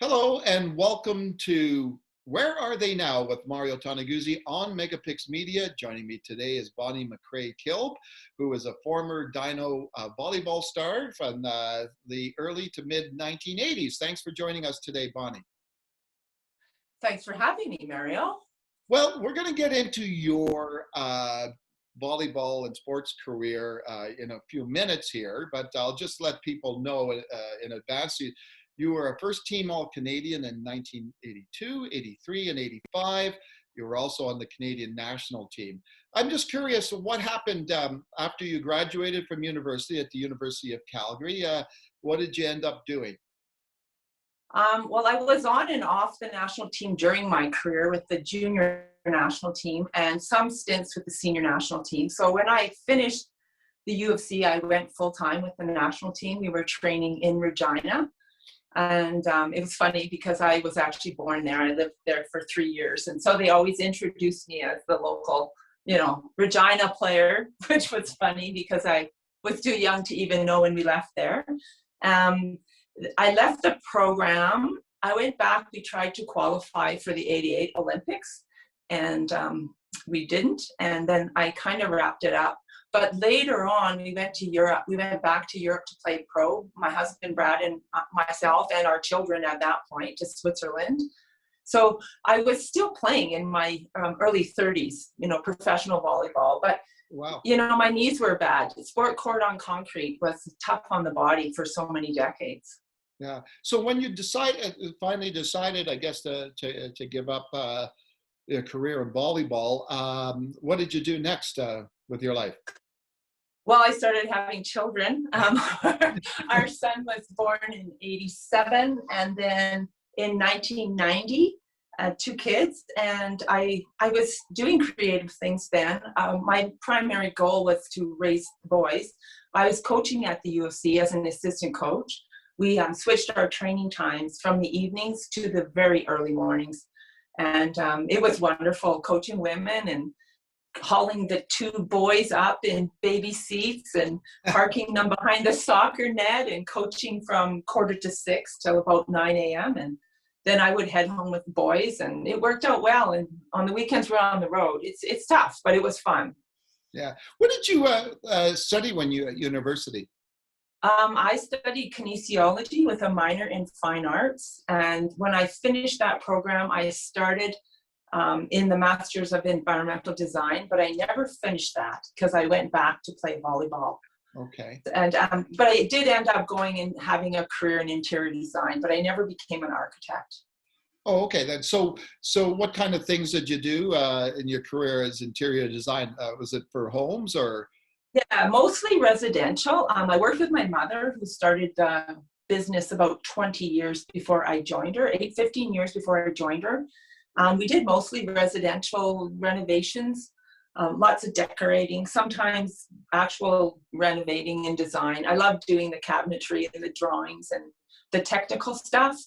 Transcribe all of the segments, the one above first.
Hello and welcome to Where Are They Now with Mario Toneguzzi on Megapix Media. Joining me today is Bonnie MacRae-Kilb, who is a former Dino volleyball star from the early to mid 1980s. Thanks for joining us today, Bonnie. Thanks for having me, Mario. Well, we're going to get into your volleyball and sports career in a few minutes here, but I'll just let people know in advance. You were a first team All-Canadian in 1982, 83, and 85. You were also on the Canadian national team. I'm just curious, what happened after you graduated from university at the University of Calgary? What did you end up doing? Well, I was on and off the national team during my career with the junior national team and some stints with the senior national team. So when I finished the U of C, I went full-time with the national team. We were training in Regina. And it was funny because I was actually born there. I lived there for 3 years. And so they always introduced me as the local, Regina player, which was funny because I was too young to even know when we left there. I left the program. I went back. We tried to qualify for the 88 Olympics and we didn't. And then I kind of wrapped it up. But later on, we went to Europe. We went back to Europe to play pro. My husband, Brad, and myself and our children at that point to Switzerland. So I was still playing in my early 30s, professional volleyball. But, wow. My knees were bad. Sport court on concrete was tough on the body for so many decades. Yeah. So when you finally decided, I guess, to give up a career in volleyball, what did you do next with your life? Well, I started having children. Our son was born in 87, and then in 1990, 2 kids. And I was doing creative things then. My primary goal was to raise boys. I was coaching at the U of C as an assistant coach. We switched our training times from the evenings to the very early mornings. And it was wonderful coaching women and hauling the 2 boys up in baby seats and parking them behind the soccer net and coaching from 5:45 till about 9 a.m. And then I would head home with the boys, and it worked out well. And on the weekends, we're on the road. It's tough, but it was fun. Yeah. What did you study when you at university? I studied kinesiology with a minor in fine arts. And when I finished that program, I started in the Masters of Environmental Design, but I never finished that because I went back to play volleyball. Okay. And but I did end up going and having a career in interior design, but I never became an architect. Oh, okay. Then, so what kind of things did you do in your career as interior design? Was it for homes or? Yeah, mostly residential. I worked with my mother, who started business about 20 years before I joined her, 15 years before I joined her. We did mostly residential renovations, lots of decorating, sometimes actual renovating and design. I love doing the cabinetry and the drawings and the technical stuff.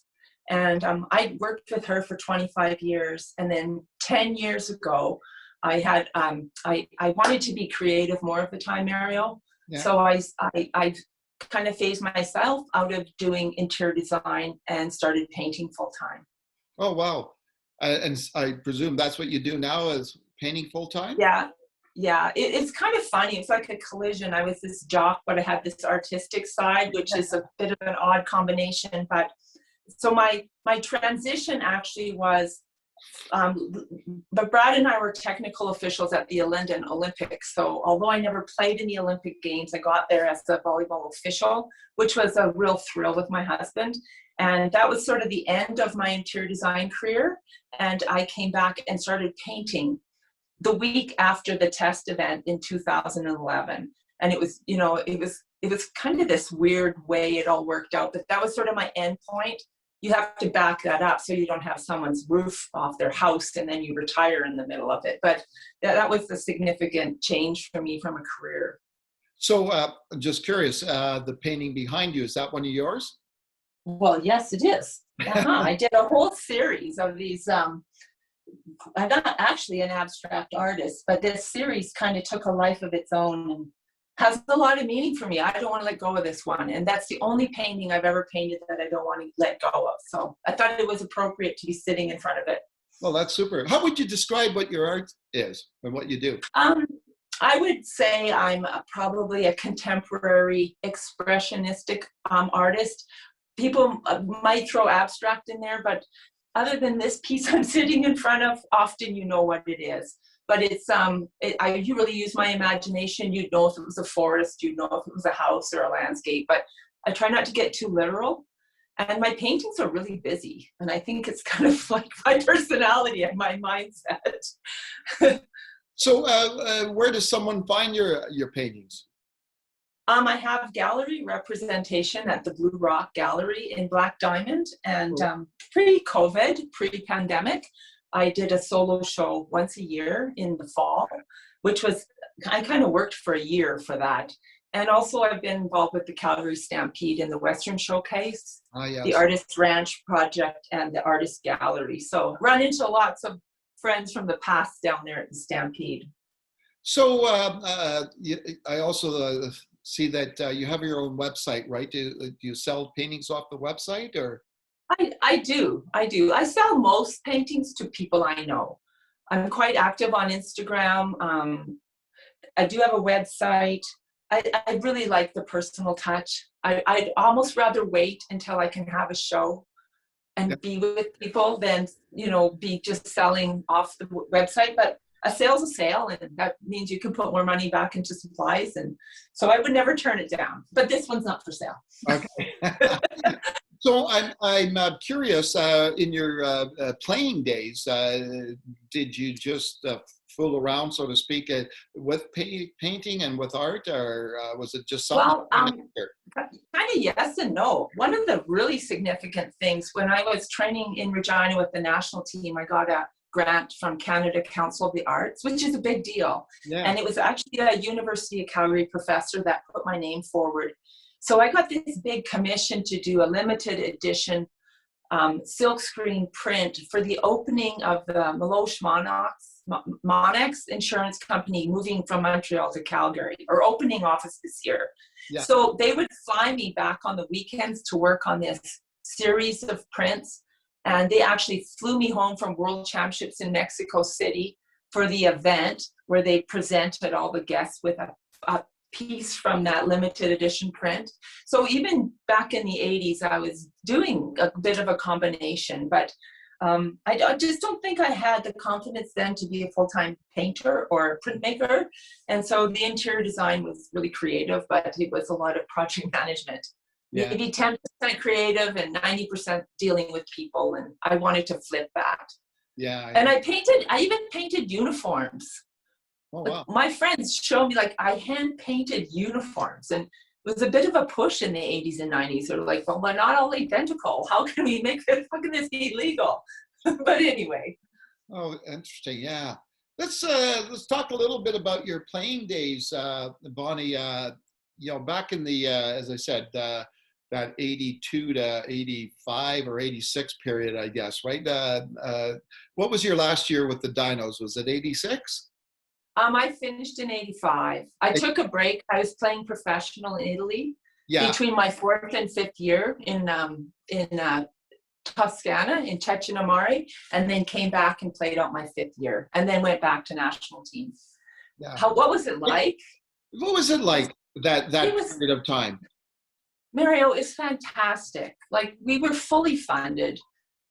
And I worked with her for 25 years. And then 10 years ago, I had I wanted to be creative more of the time, Mario. Yeah. So I kind of phased myself out of doing interior design and started painting full time. Oh, wow. And I presume that's what you do now, is painting full time? Yeah. It's kind of funny. It's like a collision. I was this jock, but I had this artistic side, which is a bit of an odd combination. But so my transition actually was, but Brad and I were technical officials at the London Olympics. So although I never played in the Olympic Games, I got there as a volleyball official, which was a real thrill with my husband. And that was sort of the end of my interior design career. And I came back and started painting the week after the test event in 2011. And it was, it was kind of this weird way it all worked out, but that was sort of my end point. You have to back that up so you don't have someone's roof off their house and then you retire in the middle of it. But that was a significant change for me from a career. So just curious, the painting behind you, is that one of yours? Well, yes, it is. I did a whole series of these. I'm not actually an abstract artist, but this series kind of took a life of its own. And has a lot of meaning for me. I don't want to let go of this one. And that's the only painting I've ever painted that I don't want to let go of. So I thought it was appropriate to be sitting in front of it. Well, that's super. How would you describe what your art is and what you do? I would say I'm probably a contemporary expressionistic artist. People might throw abstract in there, but other than this piece I'm sitting in front of, often you know what it is. But it's you really use my imagination. You'd know if it was a forest, you'd know if it was a house or a landscape. But I try not to get too literal. And my paintings are really busy, and I think it's kind of like my personality and my mindset. So, where does someone find your paintings? I have gallery representation at the Blue Rock Gallery in Black Diamond, and pre-COVID, pre-pandemic, I did a solo show once a year in the fall, which was, I kind of worked for a year for that. And also I've been involved with the Calgary Stampede in the Western Showcase, Yes. the Artist Ranch Project, and the Artist Gallery. So run into lots of friends from the past down there at the Stampede. So I also see that you have your own website, right? Do you sell paintings off the website, or? I do. I sell most paintings to people I know. I'm quite active on Instagram. I do have a website. I really like the personal touch. I'd almost rather wait until I can have a show and be with people than, be just selling off the website. But a sale's a sale, and that means you can put more money back into supplies. And so I would never turn it down. But this one's not for sale. Okay. So I'm curious, in your playing days, did you just fool around, so to speak, with painting and with art, or was it just something? Well, kind of yes and no. One of the really significant things, when I was training in Regina with the national team, I got a grant from Canada Council of the Arts, which is a big deal. Yeah. And it was actually a University of Calgary professor that put my name forward. So I got this big commission to do a limited edition silkscreen print for the opening of the Meloche Monex insurance company moving from Montreal to Calgary, or opening office this year. Yeah. So they would fly me back on the weekends to work on this series of prints. And they actually flew me home from World Championships in Mexico City for the event where they presented all the guests with a piece from that limited edition print. So even back in the 80s, I was doing a bit of a combination, but I just don't think I had the confidence then to be a full-time painter or printmaker. And so the interior design was really creative, but it was a lot of project management. Yeah. Maybe 10% creative and 90% dealing with people. And I wanted to flip that. Yeah. And I even painted uniforms. Oh, wow. My friends show me, I hand painted uniforms, and it was a bit of a push in the 80s and 90s. They're like, well, they're not all identical. How can we make this? How can this be legal? But anyway. Oh, interesting. Yeah. Let's talk a little bit about your playing days, Bonnie. Back in the, as I said, that 82 to 85 or 86 period, I guess, right? What was your last year with the Dinos? Was it 86? I finished in 85. I took a break. I was playing professional in Italy between my 4th and 5th year in Toscana, in Cecina Mare, and then came back and played out my 5th year, and then went back to national team. Yeah. What was it like? What was it like that period of time? Mario, it's fantastic. We were fully funded.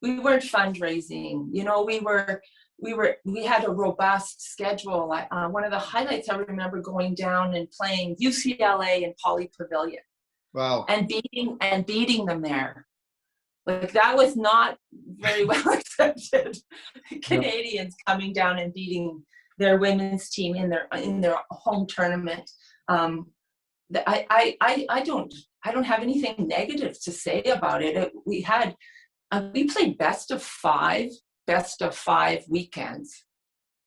We weren't fundraising. We had a robust schedule. One of the highlights I remember going down and playing UCLA and Poly Pavilion. Wow. And beating them there. That was not very well accepted. Canadians coming down and beating their women's team in their home tournament. I don't have anything negative to say about it. We played best of five weekends.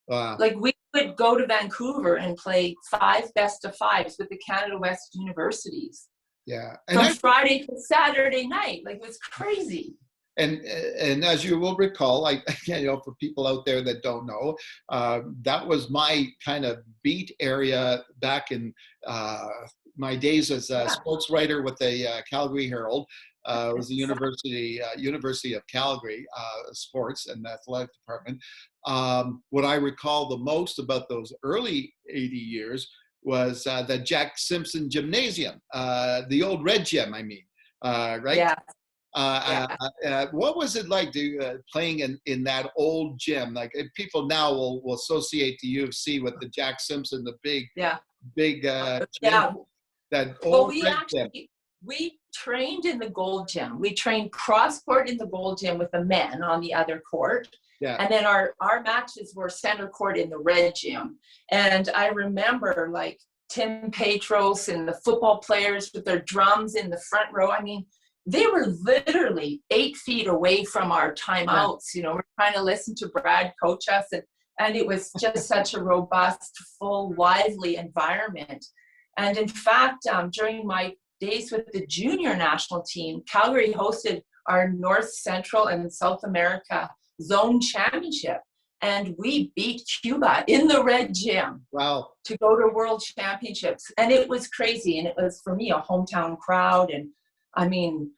Wow. We would go to Vancouver and play 5 best of 5s with the Canada West universities. Yeah. And from Friday to Saturday night. It was crazy. And as you will recall, for people out there that don't know, that was my kind of beat area back in my days as a sports writer with the Calgary Herald. It was the University of Calgary sports and athletic department. What I recall the most about those early 80 years was the Jack Simpson Gymnasium, the old red gym, right? Yeah. What was it like playing in that old gym? Like people now will associate the UFC with the Jack Simpson, the big gym, that old red gym. We trained in the gold gym. We trained cross court in the gold gym with the men on the other court. Yeah. And then our matches were center court in the red gym. And I remember like Tim Petros and the football players with their drums in the front row. I mean, they were literally 8 feet away from our timeouts. You know, we're trying to listen to Brad coach us. And it was just such a robust, full, lively environment. And in fact, during my days with the junior national team, Calgary hosted our North Central and South America zone championship. And we beat Cuba in the red gym. Wow. To go to world championships. And it was crazy. And it was, for me, a hometown crowd. And I mean,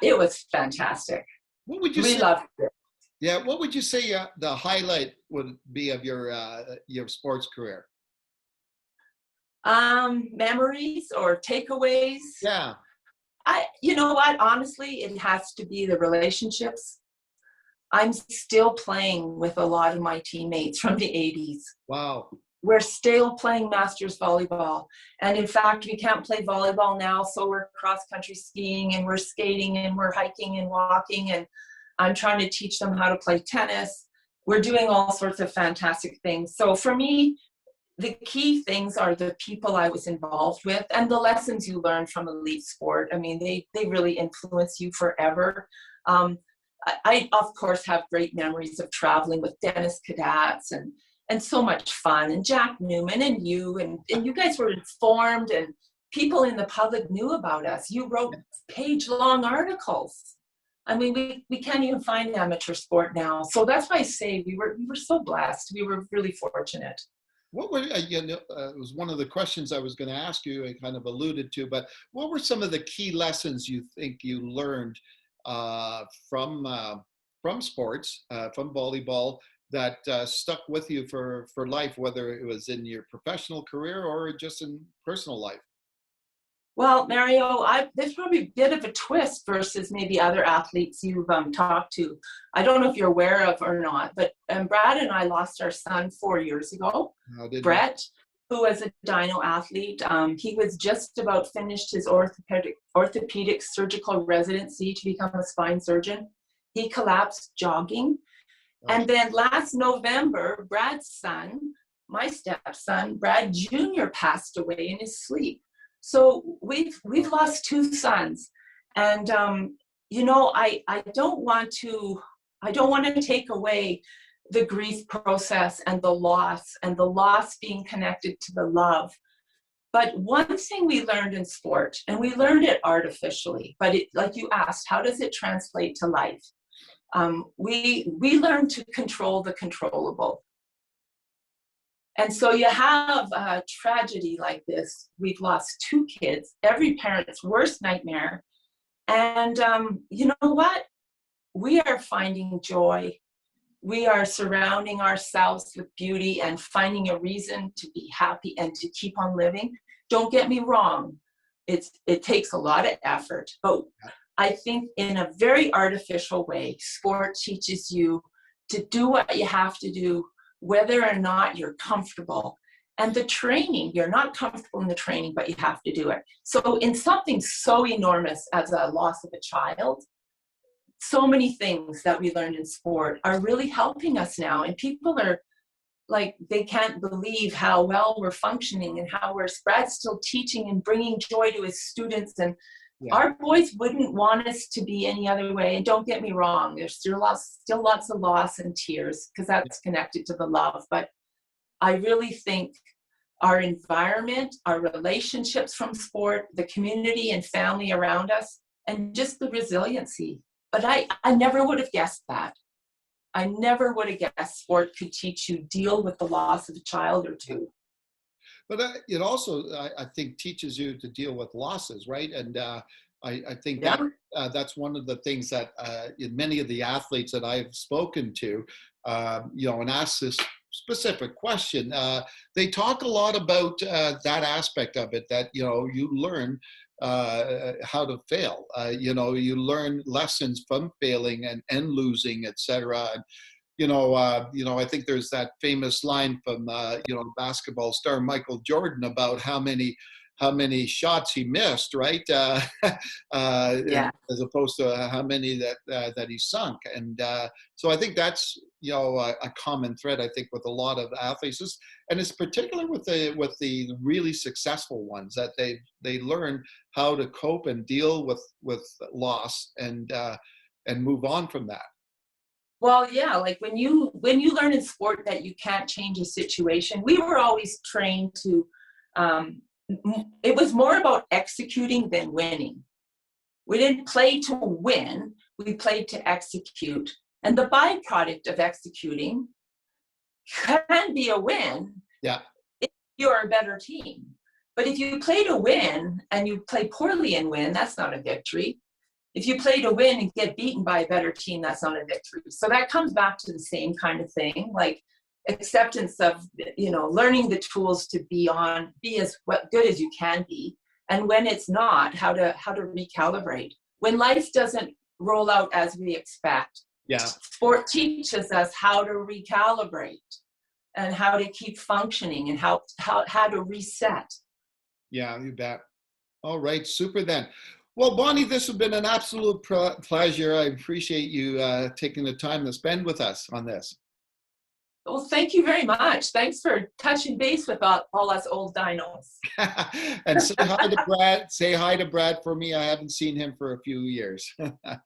it was fantastic. What would you say? We loved it. Yeah. What would you say the highlight would be of your sports career? Memories or takeaways? Yeah. You know what? Honestly, it has to be the relationships. I'm still playing with a lot of my teammates from the 80s. Wow. We're still playing Masters volleyball. And in fact, we can't play volleyball now, so we're cross-country skiing and we're skating and we're hiking and walking, and I'm trying to teach them how to play tennis. We're doing all sorts of fantastic things. So for me, the key things are the people I was involved with and the lessons you learn from elite sport. I mean, they really influence you forever. I, of course, have great memories of traveling with Dennis Cadats and so much fun, and Jack Newman and you guys were informed, and people in the public knew about us. You wrote page-long articles. I mean, we can't even find amateur sport now. So that's why I say we were so blessed. We were really fortunate. What were, it was one of the questions I was going to ask you, I kind of alluded to, but what were some of the key lessons you think you learned from sports, from volleyball, that stuck with you for life, whether it was in your professional career or just in personal life? Well, Mario, there's probably a bit of a twist versus maybe other athletes you've talked to. I don't know if you're aware of or not, but Brad and I lost our son 4 years ago. Brett, who was a Dino athlete. He was just about finished his orthopedic surgical residency to become a spine surgeon. He collapsed jogging. And then last November, Brad's son, my stepson, Brad Jr., passed away in his sleep. So we've lost 2 sons, and you know, I don't want to take away the grief process and the loss being connected to the love. But one thing we learned in sport, and we learned it artificially, but like you asked, how does it translate to life? We learned to control the controllable. And so you have a tragedy like this. We've lost 2 kids, every parent's worst nightmare. And you know what? We are finding joy. We are surrounding ourselves with beauty and finding a reason to be happy and to keep on living. Don't get me wrong. It takes a lot of effort, but I think in a very artificial way, sport teaches you to do what you have to do, whether or not you're comfortable. And the training, you're not comfortable in the training, but you have to do it. So in something so enormous as a loss of a child, so many things that we learned in sport are really helping us now. And people are like, they can't believe how well we're functioning and how Brad's still teaching and bringing joy to his students. And our boys wouldn't want us to be any other way. And don't get me wrong, there's still lots of loss and tears because that's connected to the love. But I really think our environment, our relationships from sport, the community and family around us, and just the resiliency But I never would have guessed that. I never would have guessed sport could teach you deal with the loss of a child or two. But it also, I think, teaches you to deal with losses, right? And I think Yeah. that's one of the things that in many of the athletes that I've spoken to, and asked this specific question, they talk a lot about that aspect of it, that, you learn how to fail. You learn lessons from failing and losing, etc. I think there's that famous line from basketball star Michael Jordan about how many shots he missed, right? Yeah. As opposed to how many that he sunk. And so I think that's a common thread, I think, with a lot of athletes, and it's particular with the really successful ones, that they learn how to cope and deal with loss and move on from that. Well, yeah, like when you learn in sport that you can't change a situation, we were always trained to, it was more about executing than winning. We didn't play to win, we played to execute. And the byproduct of executing can be a win. Yeah. If you're a better team. But if you play to win and you play poorly and win, that's not a victory. If you play to win and get beaten by a better team, that's not a victory. So that comes back to the same kind of thing, like acceptance of, learning the tools to be as good as you can be. And when it's not, how to recalibrate. When life doesn't roll out as we expect, yeah, sport teaches us how to recalibrate and how to keep functioning and how to reset. Yeah, you bet. All right, super then. Well, Bonnie, this has been an absolute pleasure. I appreciate you taking the time to spend with us on this. Well, thank you very much. Thanks for touching base with all us old dinos. And say hi to Brad. Say hi to Brad for me. I haven't seen him for a few years.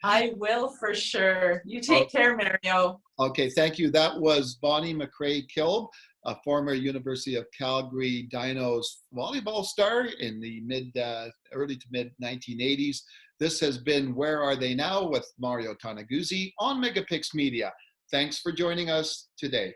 I will, for sure. You take care, Mario. Okay, thank you. That was Bonnie MacRae-Kilb, a former University of Calgary Dinos volleyball star in the early to mid 1980s. This has been Where Are They Now with Mario Toneguzzi on Megapix Media. Thanks for joining us today.